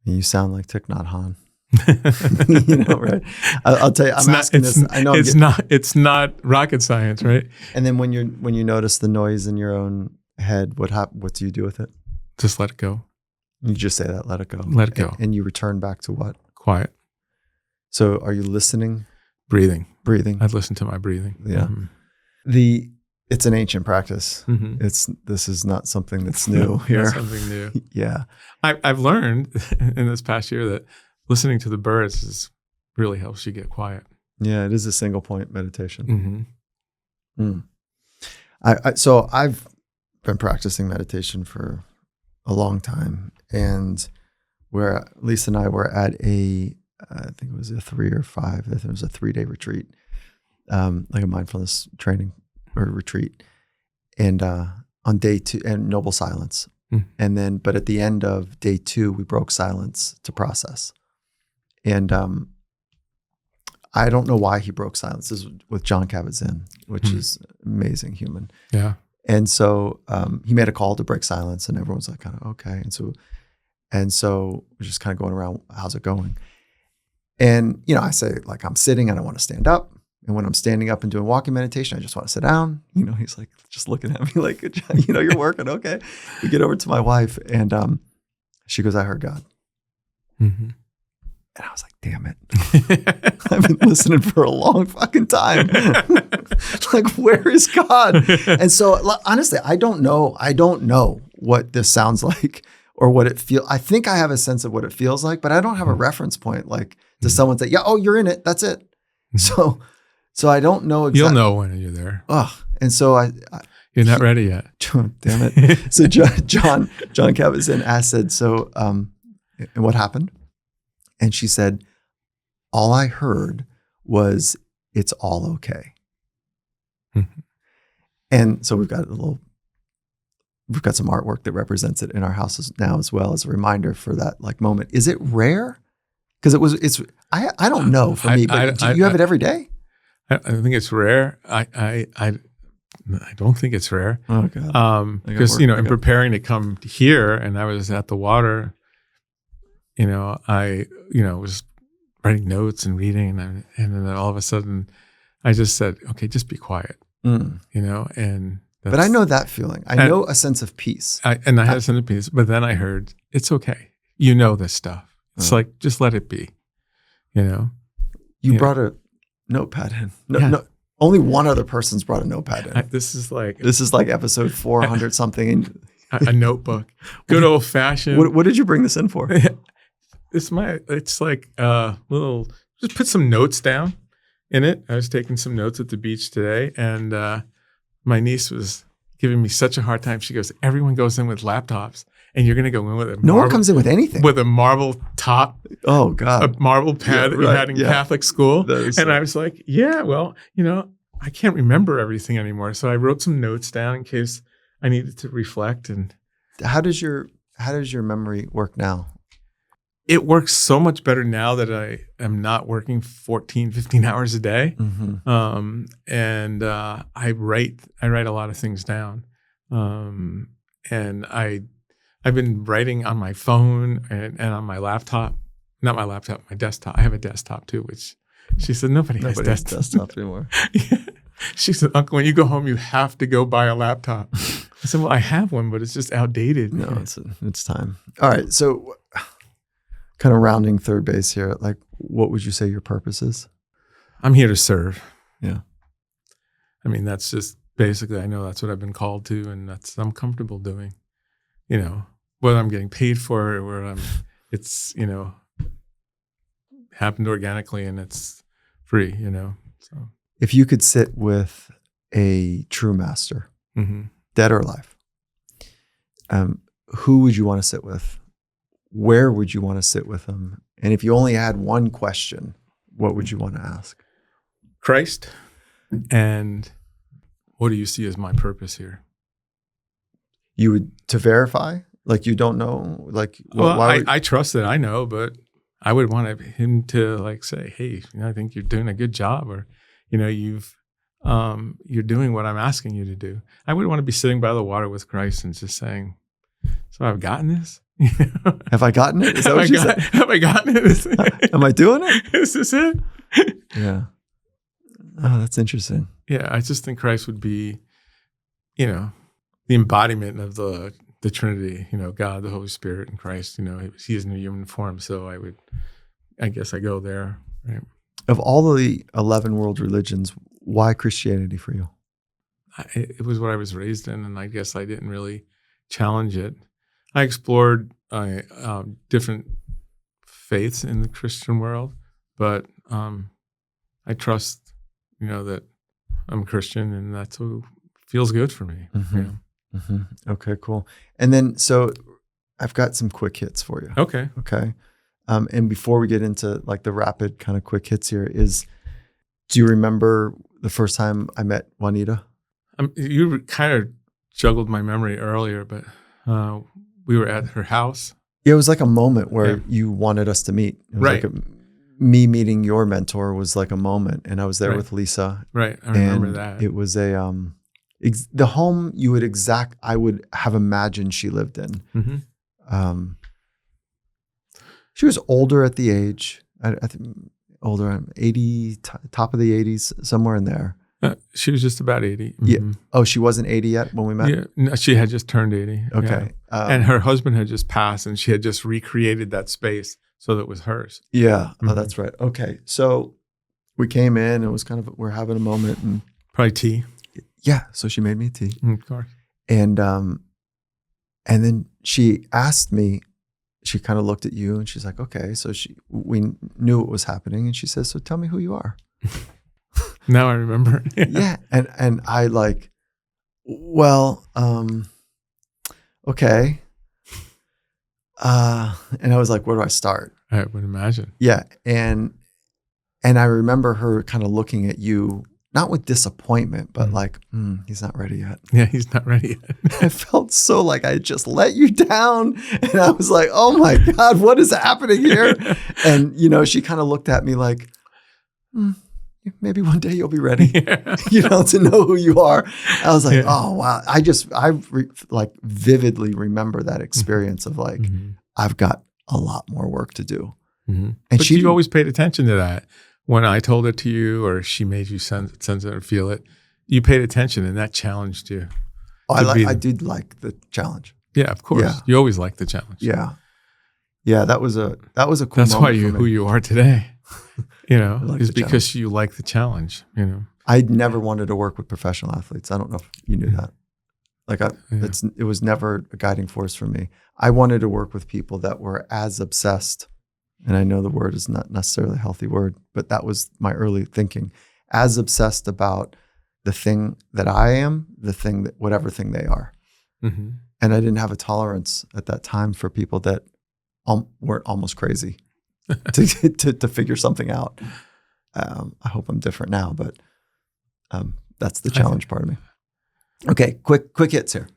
you sound like Thich Nhat Hanh. Right? I'll tell you, I'm asking this. I know it's not rocket science, right? And then when you notice the noise in your own head, what do you do with it? Just let it go. You just say that, let it go. Let it go. And you return back to what? Quiet. So are you listening? Breathing. I'd listen to my breathing. Yeah. Mm-hmm. It's an ancient practice. Mm-hmm. This is not something that's new here. Not something new. Yeah. I've learned in this past year that listening to the birds really helps you get quiet. Yeah, it is a single point meditation. Mm-hmm. So I've been practicing meditation for a long time, and where Lisa and I were at I think it was a 3 or 5. I think it was a 3-day retreat, like a mindfulness training or retreat, and on day 2, and noble silence. And then, but at the end of day 2, we broke silence to process. And I don't know why he broke silence. This is with John Kabat-Zinn, which is amazing human. Yeah. And so he made a call to break silence, and everyone's like, kind of, okay. And so we're just kind of going around, how's it going? And, I say, like, I'm sitting, I don't want to stand up. And when I'm standing up and doing walking meditation, I just want to sit down. He's like, just looking at me like, you're working. Okay. We get over to my wife, and she goes, I heard God. Mm-hmm. And I was like, damn it. I've been listening for a long fucking time. Like, where is God? And so honestly, I don't know what this sounds like or what it feels. I think I have a sense of what it feels like, but I don't have a reference point. Like, does someone say, yeah, oh, you're in it. That's it. So I don't know exactly. You'll know when you're there. And so you're not ready yet. Damn it. So John Kabat-Zinn said, so, and what happened? And she said, all I heard was, it's all okay. Mm-hmm. And so we've got some artwork that represents it in our houses now, as well as a reminder for that like moment. Is it rare? Because I don't know for me, but do you have it every day? I think it's rare. I don't think it's rare. Oh God. Because in preparing to come here, and I was at the water, I was writing notes and reading, and then all of a sudden, I just said, okay, just be quiet. And but I know that feeling. I know a sense of peace. I had a sense of peace, but then I heard, it's okay. You know this stuff. It's like, just let it be. You brought a notepad in. No, only one other person's brought a notepad in. This is like episode 400 something. A notebook. Good old fashioned. What did you bring this in for? It's like little, just put some notes down in it. I was taking some notes at the beach today, and my niece was giving me such a hard time. She goes, everyone goes in with laptops, and you're going to go in with a No one comes in with anything. With a marble top. Oh, God. A marble pad that you had in Catholic school. And I was like, yeah, well, I can't remember everything anymore. So I wrote some notes down in case I needed to reflect. And how does your memory work now? It works so much better now that I am not working 14, 15 hours a day. Mm-hmm. And I write a lot of things down. And I've been writing on my phone and on my laptop. Not my laptop, my desktop. I have a desktop too, which she said nobody has desktop anymore. Yeah. She said, Uncle, when you go home, you have to go buy a laptop. I said, well, I have one, but it's just outdated. No, it's time. All right. So kind of rounding third base here, like, what would you say your purpose is? I'm here to serve. Yeah. I mean, that's just basically, I know that's what I've been called to, and I'm comfortable doing. whether I'm getting paid for it or it's, happened organically and it's free, so. If you could sit with a true master, Mm-hmm. dead or alive, who would you want to sit with? Where would you want to sit with them? And if you only had one question, what would you want to ask? Christ, and what do you see as my purpose here? You would, to verify? Like you don't know? Like, well, I trust that I know, but I would want him to like say, hey, I think you're doing a good job, or, you're doing what I'm asking you to do. I would want to be sitting by the water with Christ and just saying, so I've gotten this. Have I gotten it? Is that what you said? Have I gotten it? Am I doing it? Is this it? Yeah. Oh, that's interesting. Yeah, I just think Christ would be, the embodiment of the Trinity, God, the Holy Spirit, and Christ. He is in a human form. So I guess I go there. Right? Of all the 11 world religions, why Christianity for you? It was what I was raised in, and I guess I didn't really challenge it. I explored different faiths in the Christian world, but I trust, that I'm a Christian, and that's what feels good for me. Mm-hmm. Mm-hmm. Okay, cool. And then, so I've got some quick hits for you. Okay. And before we get into like the rapid kind of quick hits here, do you remember the first time I met Juanita? You kind of juggled my memory earlier, but we were at her house. Yeah, it was like a moment where you wanted us to meet. It was right. Like me meeting your mentor was like a moment, and I was there with Lisa. Right, I remember that. It was the home I would have imagined she lived in. Mm-hmm. She was older at the age. I think older, 80, top of the 80s, somewhere in there. She was just about 80. Mm-hmm. Yeah. Oh, she wasn't 80 yet when we met? Yeah, no, she had just turned 80. Okay. Yeah. And her husband had just passed, and she had just recreated that space so that it was hers. Yeah. Mm-hmm. Oh, that's right. Okay. So we came in, and it was we're having a moment. And probably tea. Yeah. So she made me tea. Of course. And then she asked me, she kind of looked at you and she's like, okay. So we knew what was happening. And she says, so tell me who you are. Now I remember. Yeah. And I like, well, okay. And I was like, where do I start? I would imagine. Yeah. And I remember her kind of looking at you, not with disappointment, but like, he's not ready yet. Yeah, he's not ready yet. I felt so like I just let you down. And I was like, oh my God, what is happening here? And, she kind of looked at me like, maybe one day you'll be ready, to know who you are. I was like, oh, wow. I vividly remember that experience of like, I've got a lot more work to do. Mm-hmm. And you always paid attention to that. When I told it to you, or she made you sense it or feel it, you paid attention, and that challenged you. Oh, I did like the challenge. Yeah, of course. Yeah. You always like the challenge. Yeah, yeah. That was a cool. That's why who you are today. Is because challenge. You like the challenge. I never wanted to work with professional athletes. I don't know if you knew that. Like it was never a guiding force for me. I wanted to work with people that were as obsessed. And I know the word is not necessarily a healthy word, but that was my early thinking. As obsessed about the thing that I am, whatever thing they are. Mm-hmm. And I didn't have a tolerance at that time for people that weren't almost crazy to figure something out. I hope I'm different now, but that's the challenge part of me. Okay, quick hits here.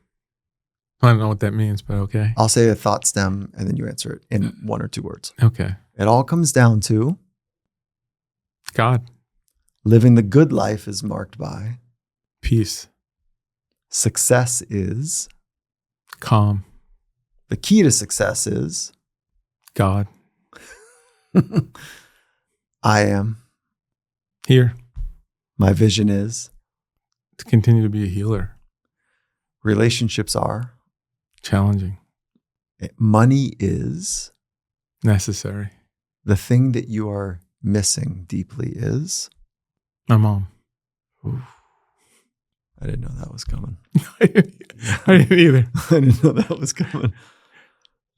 I don't know what that means, but okay. I'll say a thought stem and then you answer it in 1 or 2 words. Okay. It all comes down to God. Living the good life is marked by peace. Success is calm. The key to success is God. I am here. My vision is to continue to be a healer. Relationships are challenging. Money is necessary. The thing that you are missing deeply is my mom. Ooh. I didn't know that was coming. I didn't either. I didn't know that was coming.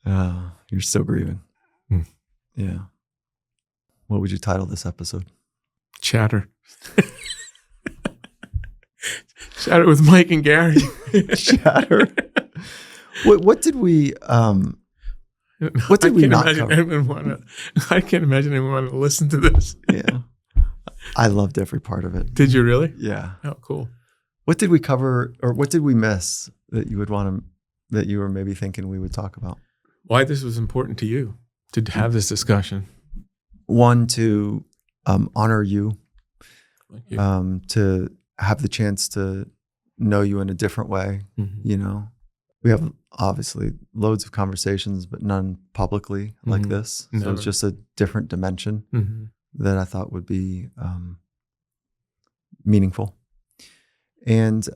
You're still grieving. Hmm. Yeah. What would you title this episode? Chatter. Chatter with Mike and Gary. Chatter. What did we what did we not cover? I can't imagine anyone wanted to listen to this. Yeah. I loved every part of it. Did you really? Yeah. Oh, cool. What did we cover, or what did we miss that you would want to, that you were maybe thinking we would talk about? Why this was important to you to have this discussion? One, to honor you, Thank you. to have the chance to know you in a different way. Mm-hmm. You know, we have obviously loads of conversations, but none publicly like this. So Never. it's just a different dimension that I thought would be meaningful. And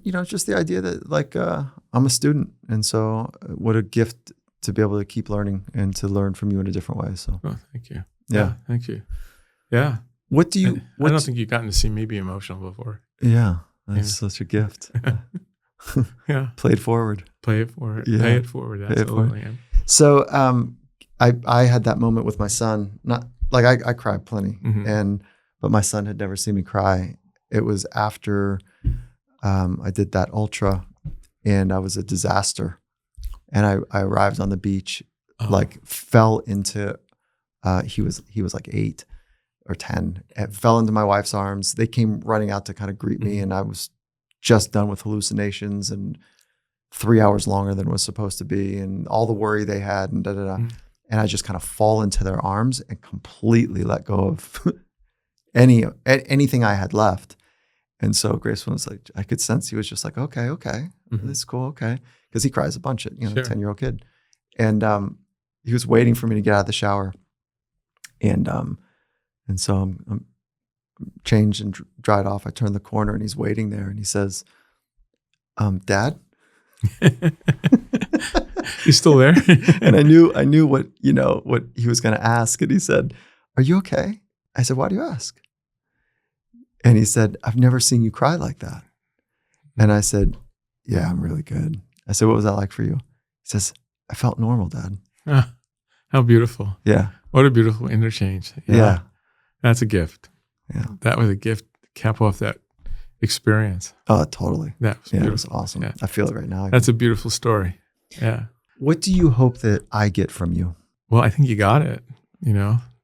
you know, just the idea that like I'm a student, and so what a gift to be able to keep learning and to learn from you in a different way. So, thank you. Yeah, thank you. Yeah. What do you? I don't think you've gotten to see me be emotional before. Yeah, that's such a gift. Yeah. Play it forward. Play it forward. Yeah. Pay it forward. Absolutely. So, I had that moment with my son. Not like I cried plenty, but my son had never seen me cry. It was after I did that ultra, and I was a disaster. And I arrived on the beach, like fell into. He was like 8 or 10. It fell into my wife's arms. They came running out to kind of greet me, and I was just done with hallucinations and 3 hours longer than it was supposed to be, and all the worry they had, and and I just kind of fall into their arms and completely let go of anything I had left. And so Grayson was like, I could sense he was just like, okay, that's cool, okay, because he cries a bunch at 10-year-old kid, and he was waiting for me to get out of the shower, and so I'm changed and dried off. I turned the corner and he's waiting there, and he says, "Dad." He's still there. And I knew what he was going to ask, and he said, "Are you okay?" I said, "Why do you ask?" And he said, "I've never seen you cry like that." And I said, "Yeah, I'm really good." I said, "What was that like for you?" He says, "I felt normal, Dad." How beautiful. Yeah. What a beautiful interchange. Yeah. That's a gift. Yeah. That was a gift to cap off that experience. Oh, totally. That was beautiful. It was awesome. Yeah. I feel it right now. That's a beautiful story. Yeah. What do you hope that I get from you? Well, I think you got it,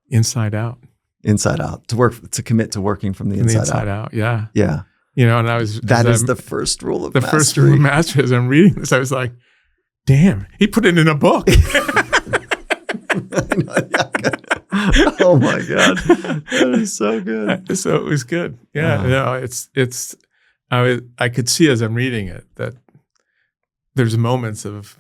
inside out. Inside out. To commit to working from the inside out. Yeah. Yeah. And that is the first rule of mastery. The first rule of mastery. As I'm reading this, I was like, damn, he put it in a book. Oh my God. That is so good. So it was good. Yeah. I could see as I'm reading it that there's moments of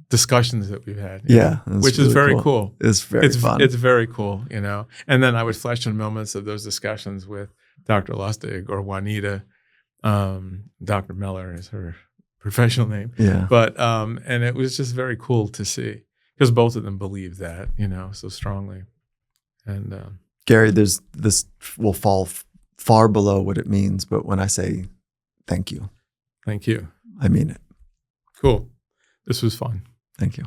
discussions that we've had. Yeah. Which is very cool. It's very fun. It's very cool, And then I would flesh in moments of those discussions with Dr. Lustig or Juanita. Dr. Miller is her professional name. Yeah. But, and it was just very cool to see because both of them believe that, so strongly. And Gary, this will fall far below what it means, but when I say thank you, I mean it. Cool. This was fun. Thank you.